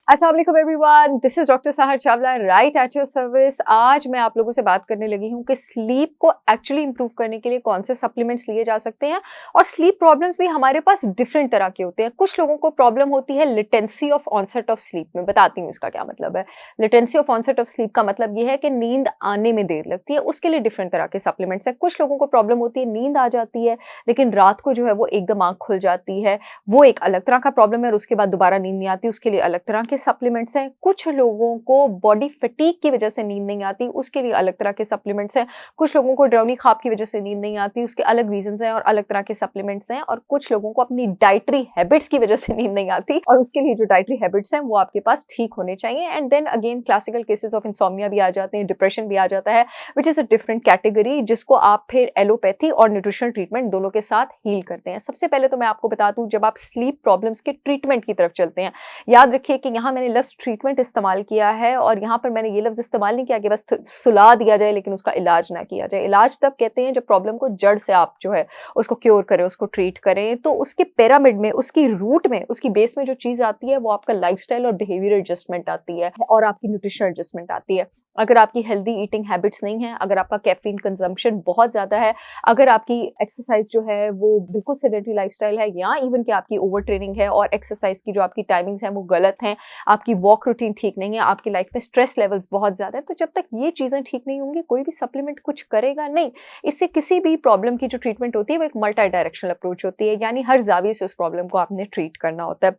अस्सलाम वालेकुम everyone, this is doctor सहर Chawla right at your service. आज मैं आप लोगों से बात करने लगी हूँ कि स्लीप को एक्चुअली इंप्रूव करने के लिए कौन से सप्लीमेंट्स लिए जा सकते हैं। और स्लीप प्रॉब्लम्स भी हमारे पास डिफरेंट तरह के होते हैं। कुछ लोगों को प्रॉब्लम होती है latency of onset of sleep में। बताती हूँ इसका क्या मतलब है। Latency of onset of sleep का मतलब ये है कि नींद आने में देर लगती है, उसके लिए डिफरेंट तरह के सप्लीमेंट्स हैं। कुछ लोगों को प्रॉब्लम होती है नींद आ जाती है लेकिन रात को जो है वो एकदम आंख खुल जाती है, वो एक अलग तरह का प्रॉब्लम है और उसके बाद दोबारा नींद नहीं आती, उसके लिए अलग तरह के सप्लीमेंट्स हैं। कुछ लोगों को बॉडी फटीग की वजह से नींद नहीं आती, उसके लिए अलग तरह के सप्लीमेंट्स हैं। कुछ लोगों को ड्राउनी ख्वाब की वजह से नींद नहीं आती, उसके अलग रीजंस हैं और अलग तरह के सप्लीमेंट्स हैं। और कुछ लोगों को अपनी डाइटरी हैबिट्स की वजह से नींद नहीं आती और उसके लिए जो डाइटरी हैबिट्स हैं वो आपके पास ठीक होने चाहिए। And then again classical cases of insomnia भी आ जाते हैं, डिप्रेशन भी आ जाता है, which is a different category, जिसको आप फिर एलोपैथी और न्यूट्रिशनल ट्रीटमेंट दोनों के साथ हील करते हैं। सबसे पहले तो मैं आपको बता दूं, जब आप स्लीप प्रॉब्लम्स के ट्रीटमेंट की तरफ चलते हैं, याद रखिए कि यहाँ मैंने लफ्ज ट्रीटमेंट इस्तेमाल किया है और यहाँ पर मैंने ये लफ्ज इस्तेमाल नहीं किया कि बस सुला दिया जाए लेकिन उसका इलाज ना किया जाए। इलाज तब कहते हैं जब प्रॉब्लम को जड़ से आप जो है उसको क्योर करें, उसको ट्रीट करें। तो उसके पिरामिड में, उसकी रूट में, उसकी बेस में जो चीज आती है वो आपका लाइफस्टाइल और बिहेवियर एडजस्टमेंट आती है और आपकी न्यूट्रिशनल एडजस्टमेंट आती है। अगर आपकी हेल्दी ईटिंग हैबिट्स नहीं है, अगर आपका कैफीन कंजम्पशन बहुत ज्यादा है, अगर आपकी एक्सरसाइज जो है वो बिल्कुल सेडेंटरी लाइफस्टाइल है, या इवन कि आपकी ओवर ट्रेनिंग है और एक्सरसाइज की जो आपकी टाइमिंग्स हैं वो गलत हैं, आपकी वॉक रूटीन ठीक नहीं है, आपकी लाइफ में स्ट्रेस लेवल्स बहुत ज्यादा है, तो जब तक ये चीजें ठीक नहीं होंगी कोई भी सप्लीमेंट कुछ करेगा नहीं। इससे किसी भी प्रॉब्लम की जो ट्रीटमेंट होती है वो एक मल्टी डायरेक्शनल अप्रोच होती है, यानी हर जाविये से उस प्रॉब्लम को आपने ट्रीट करना होता है।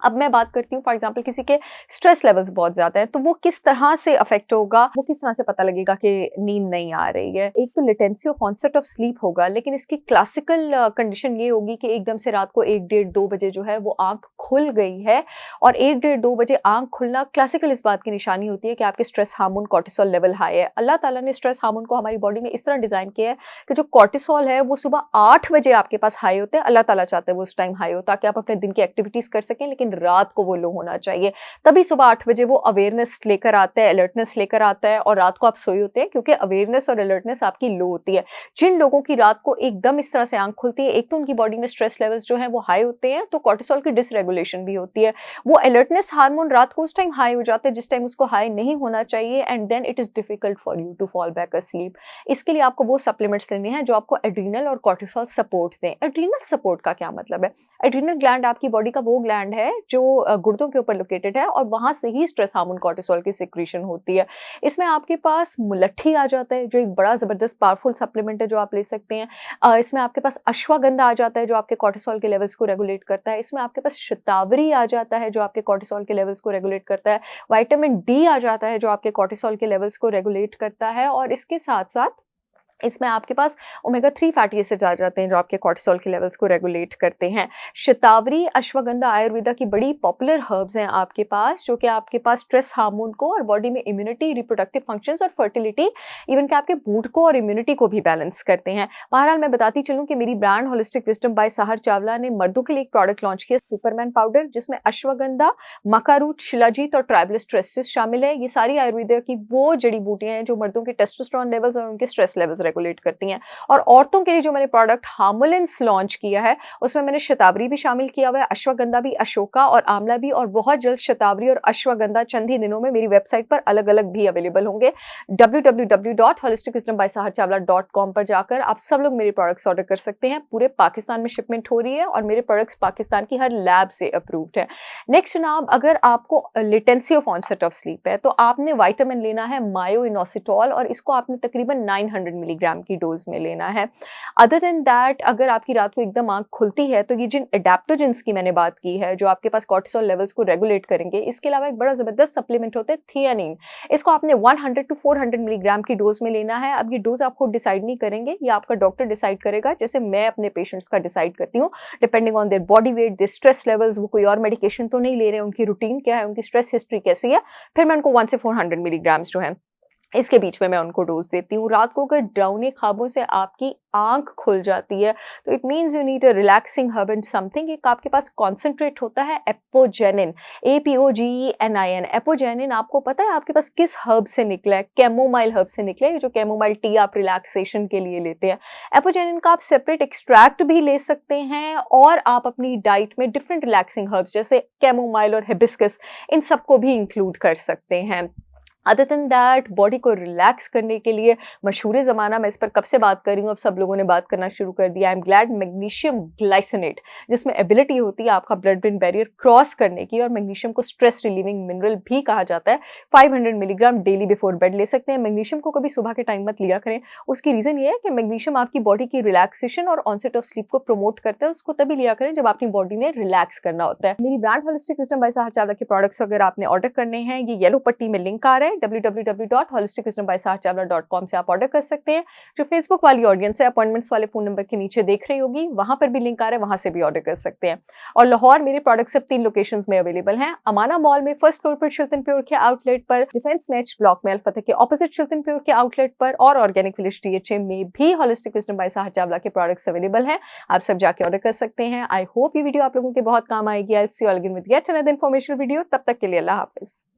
अब मैं बात करती हूँ फॉर एग्जांपल किसी के स्ट्रेस लेवल्स बहुत ज्यादा है, तो वो किस तरह से अफेक्ट होगा, वो किस तरह से पता लगेगा कि नींद नहीं आ रही है। एक तो latency of onset of sleep होगा, लेकिन इसकी क्लासिकल कंडीशन ये होगी कि एकदम से रात को 1 डेढ़ 2 बजे जो है वो आंख खुल गई है। और 1 डेढ़ 2 बजे आंख खुलना क्लासिकल इस बात की निशानी होती है कि आपके stress hormone cortisol level high है। अल्लाह ताला ने स्ट्रेस हार्मोन को हमारी बॉडी में इस तरह डिजाइन किया है कि जो कॉर्टिसोल है वो सुबह 8 बजे आपके पास हाई होते हैं। अल्लाह ताला चाहते हैं वो उस टाइम हाई हो ताकि आप अपने दिन की एक्टिविटीज कर सकें, लेकिन रात को वो लो होना चाहिए। तभी सुबह 8 बजे वो अवेयरनेस लेकर आता है, अलर्टनेस लेकर आता है, और रात को आप सोए होते हैं क्योंकि अवेयरनेस और अलर्टनेस आपकी लो होती है। जिन लोगों की रात को एकदम इस तरह से आंख खुलती है, एक तो उनकी बॉडी में स्ट्रेस लेवल्स जो है वो हाई होते हैं, तो कॉर्टिसोल की डिसरेगुलेशन भी होती है। वो अलर्टनेस हार्मोन रात को उस टाइम हाई हो जाता है जिस टाइम उसको हाई नहीं होना चाहिए, and then it is difficult for you to fall back asleep. इसके लिए आपको वो सप्लीमेंट्स लेने हैं जो आपको एड्रीनल और कॉर्टिसोल सपोर्ट दें। एड्रीनल सपोर्ट का क्या मतलब है? एड्रीनल ग्लैंड आपकी बॉडी का वो ग्लैंड है जो गुर्दों के ऊपर लोकेटेड है और वहां से ही स्ट्रेस हार्मोन कॉर्टिसोल की सिक्रीशन होती है। इसमें आपके पास मुलट्ठी आ जाता है जो एक बड़ा जबरदस्त पावरफुल सप्लीमेंट है जो आप ले सकते हैं। इसमें आपके पास अश्वगंधा आ जाता है जो आपके कॉर्टिसोल के लेवल्स को रेगुलेट करता है। इसमें आपके पास शतावरी आ जाता है जो आपके कॉर्टिसोल के लेवल्स को रेगुलेट करता है। विटामिन डी आ जाता है जो आपके कॉर्टिसोल के लेवल्स को रेगुलेट करता है। और इसके साथ साथ इसमें आपके पास ओमेगा 3 फैटी एसिड्स आ जाते हैं जो आपके कॉर्टिसोल के लेवल्स को रेगुलेट करते हैं। शतावरी, अश्वगंधा आयुर्वेदा की बड़ी पॉपुलर हर्ब्स हैं आपके पास, जो कि आपके पास स्ट्रेस हार्मोन को और बॉडी में इम्यूनिटी, रिप्रोडक्टिव फंक्शंस और फर्टिलिटी, इवन कि आपके मूड को और इम्यूनिटी को भी बैलेंस करते हैं। बहरहाल मैं बताती चलूँ कि मेरी ब्रांड होलिस्टिक विजडम बाय सहर चावला ने मर्दों के लिए एक प्रोडक्ट लॉन्च किया, सुपरमैन पाउडर, जिसमें अश्वगंधा, मक्का रूट, शिलाजीत और ट्राइबलिस ट्रेसिस शामिल है। ये सारी आयुर्वेदा की वो जड़ी बूटियां हैं जो मर्दों के टेस्टोस्टेरोन लेवल्स और उनके स्ट्रेस लेवल्स रेगुलेट करती हैं। और औरतों के लिए जो मैंने प्रोडक्ट हार्मोलिन्स लॉन्च किया है उसमें मैंने शतावरी भी शामिल किया हुआ है, अश्वगंधा भी, अशोका और आंवला भी, और बहुत जल्द शतावरी और अश्वगंधा चंद ही दिनों में मेरी वेबसाइट पर अलग अलग भी अवेलेबल होंगे। www.holisticwisdombysaharchawla.com पर जाकर आप सब लोग मेरे प्रोडक्ट्स ऑर्डर कर सकते हैं। पूरे पाकिस्तान में शिपमेंट हो रही है और मेरे प्रोडक्ट्स पाकिस्तान की हर लैब से अप्रूव्ड है। नेक्स्ट जनाब, अगर आपको latency of onset of sleep है तो आपने विटामिन लेना है मायो इनोसिटोल, और इसको आपने तकरीबन 900 मिलीग्राम की डोज में लेना है। अदर देन दैट, अगर आपकी रात को एकदम आंख खुलती है तो ये जिन एडेप्टोजेंस की मैंने बात की है जो आपके पास कॉर्टिसोल लेवल्स को रेगुलेट करेंगे, इसके अलावा एक बड़ा जबरदस्त सप्लीमेंट होता है थियानिन। इसको आपने 100 टू 400 मिलीग्राम की डोज में लेना है। अब ये डोज आप खुद डिसाइड नहीं करेंगे, ये आपका डॉक्टर डिसाइड करेगा, जैसे मैं अपने पेशेंट्स का डिसाइड करती हूँ depending on their body weight, their stress levels, वो कोई और मेडिकेशन तो नहीं ले रहे, उनकी रूटीन क्या है, उनकी स्ट्रेस हिस्ट्री कैसी है, फिर मैं उनको 1 से 400 मिलीग्राम्स जो है इसके बीच में मैं उनको डोज़ देती हूँ। रात को अगर डरावने ख्वाबों से आपकी आँख खुल जाती है, तो it means you need a relaxing herb and something. एक आपके पास कॉन्सन्ट्रेट होता है एपोजेनिन, APOGENIN। एपोजेनिन आपको पता है आपके पास किस हर्ब से निकला है? कैमोमाइल हर्ब से निकला है, ये जो कैमोमाइल टी आप रिलैक्सेशन के लिए लेते हैं। एपोजेनिन का आप सेपरेट एक्सट्रैक्ट भी ले सकते हैं और आप अपनी डाइट में डिफरेंट रिलैक्सिंग हर्ब्स जैसे कैमोमाइल और हिबिस्कस, इन सबको भी इंक्लूड कर सकते हैं। अदर देन दैट, बॉडी को रिलैक्स करने के लिए मशहूर ज़माना, मैं इस पर कब से बात कर रही हूँ, अब सब लोगों ने बात करना शुरू कर दिया। I am glad magnesium glycinate, जिसमें एबिलिटी होती है आपका ब्लड ब्रेन बैरियर क्रॉस करने की, और मैग्नीशियम को स्ट्रेस रिलीविंग मिनरल भी कहा जाता है। 500 मिलीग्राम डेली बिफोर बेड ले सकते हैं। मैग्नीशियम को कभी सुबह के टाइम मत लिया करें। उसकी रीज़न ये है कि मैग्नीशियम आपकी बॉडी की रिलैक्सेशन और ऑनसेट ऑफ स्लीप को प्रमोट करता है। उसको तभी लिया करें जब अपनी बॉडी ने रिलैक्स करना होता है। मेरी brand holistic wisdom by Sahar Chawla के प्रोडक्ट्स अगर आपने ऑर्डर करने हैं, ये येलो पट्टी में लिंक आ रहा है, www.holisticwisdombysaharchavla.com से आप ऑर्डर कर सकते हैं। जो फेसबुक वाली ऑडियंस है, अपॉइंटमेंट्स वाले फोन नंबर के नीचे देख रही होगी, वहां पर भी लिंक आ रहा है, वहां से भी ऑर्डर कर सकते हैं। और लाहौर मेरे प्रोडक्ट्स सब 3 लोकेशंस में अवेलेबल हैं। अमाना मॉल में फर्स्ट फ्लोर पर शिल्टन प्योर के आउटलेट पर, डिफेंस मैच ब्लॉक में अलफतह के ऑपोजिट शिल्टन प्योर के आउटलेट पर, और ऑर्गेनिक विलेज DHA में भी holistic wisdom by Sahar Chawla के प्रोडक्ट्स अवेलेबल हैं। आप सब जाके ऑर्डर कर सकते हैं। आई होप ये वीडियो आप लोगों के बहुत काम आएगी। I see you all again with yet another informational video. तब तक के लिए अल्लाह हाफिज।